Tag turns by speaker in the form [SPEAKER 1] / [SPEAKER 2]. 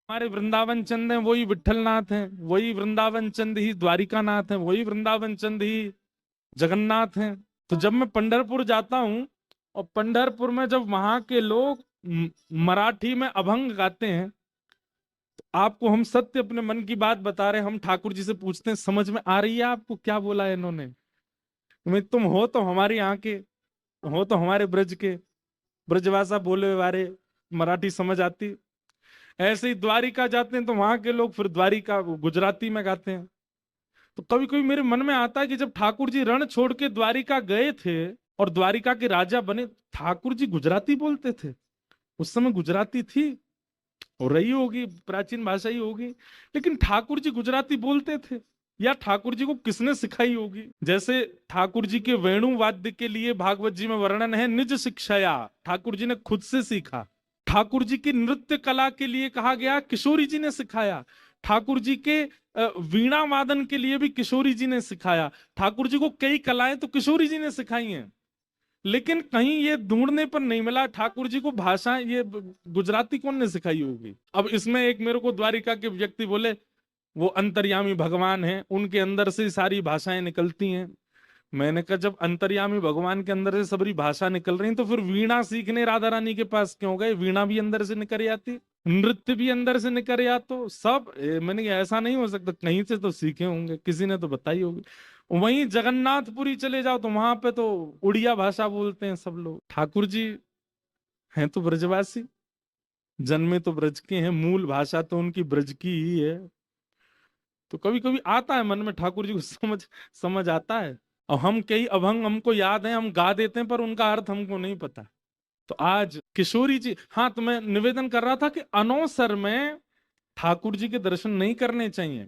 [SPEAKER 1] हमारे वृंदावन चंद हैं वही विट्ठलनाथ हैं, वही वृंदावन चंद ही द्वारिका नाथ हैं, वही वृंदावन चंद ही जगन्नाथ हैं। तो जब मैं पंढरपुर जाता हूँ और पंढरपुर में जब वहां के लोग मराठी में अभंग गाते हैं, तो आपको हम सत्य अपने मन की बात बता रहे हैं, हम ठाकुर जी से पूछते हैं समझ में आ रही है आपको क्या बोला है इन्होंने? तुम हो तो हमारे यहाँ के, हो तो हमारे ब्रज के, ब्रजभाषा बोले वाले, मराठी समझ आती। ऐसे ही द्वारिका जाते हैं तो वहां के लोग फिर द्वारिका गुजराती में गाते हैं। तो कभी कभी मेरे मन में आता है कि जब ठाकुर जी रण छोड़ के द्वारिका गए थे और द्वारिका के राजा बने, ठाकुर जी गुजराती बोलते थे? उस समय गुजराती थी और रही होगी, प्राचीन भाषा ही होगी, लेकिन ठाकुर जी गुजराती बोलते थे या ठाकुर जी को किसने सिखाई होगी? जैसे ठाकुर जी के वेणु वाद्य के लिए भागवत जी में वर्णन है, निज शिक्षया, ठाकुर जी ने खुद से सीखा। ठाकुर जी की नृत्य कला के लिए कहा गया किशोरी जी ने सिखाया। ठाकुर जी के वीणा वादन के लिए भी किशोरी जी ने सिखाया। ठाकुर जी को कई कलाएं तो किशोरी जी ने सिखाई हैं, लेकिन कहीं ये ढूंढने पर नहीं मिला ठाकुर जी को भाषा ये गुजराती कौन ने सिखाई होगी। अब इसमें एक मेरे को द्वारिका के व्यक्ति बोले वो अंतर्यामी भगवान है, उनके अंदर से सारी भाषाएं निकलती हैं। मैंने कहा जब अंतर्यामी भगवान के अंदर से सबरी भाषा निकल रही तो फिर वीणा सीखने राधा रानी के पास क्यों गए? वीणा भी अंदर से निकल आती, नृत्य भी अंदर से निकल आ, तो सब मैंने कहा ऐसा नहीं हो सकता, कहीं से तो सीखे होंगे, किसी ने तो बताई होगी। वहीं जगन्नाथपुरी चले जाओ तो वहां पे तो उड़िया भाषा बोलते हैं सब लोग। ठाकुर जी हैं तो ब्रजवासी, जन्मे तो ब्रज के हैं, मूल भाषा तो उनकी ब्रज की ही है। तो कभी कभी आता है मन में ठाकुर जी को समझ समझ आता है। और हम कई अभंग हमको याद है, हम गा देते हैं पर उनका अर्थ हमको नहीं पता। तो आज किशोरी जी, हाँ, तो मैं निवेदन कर रहा था कि अनौसर में ठाकुर जी के दर्शन नहीं करने चाहिए।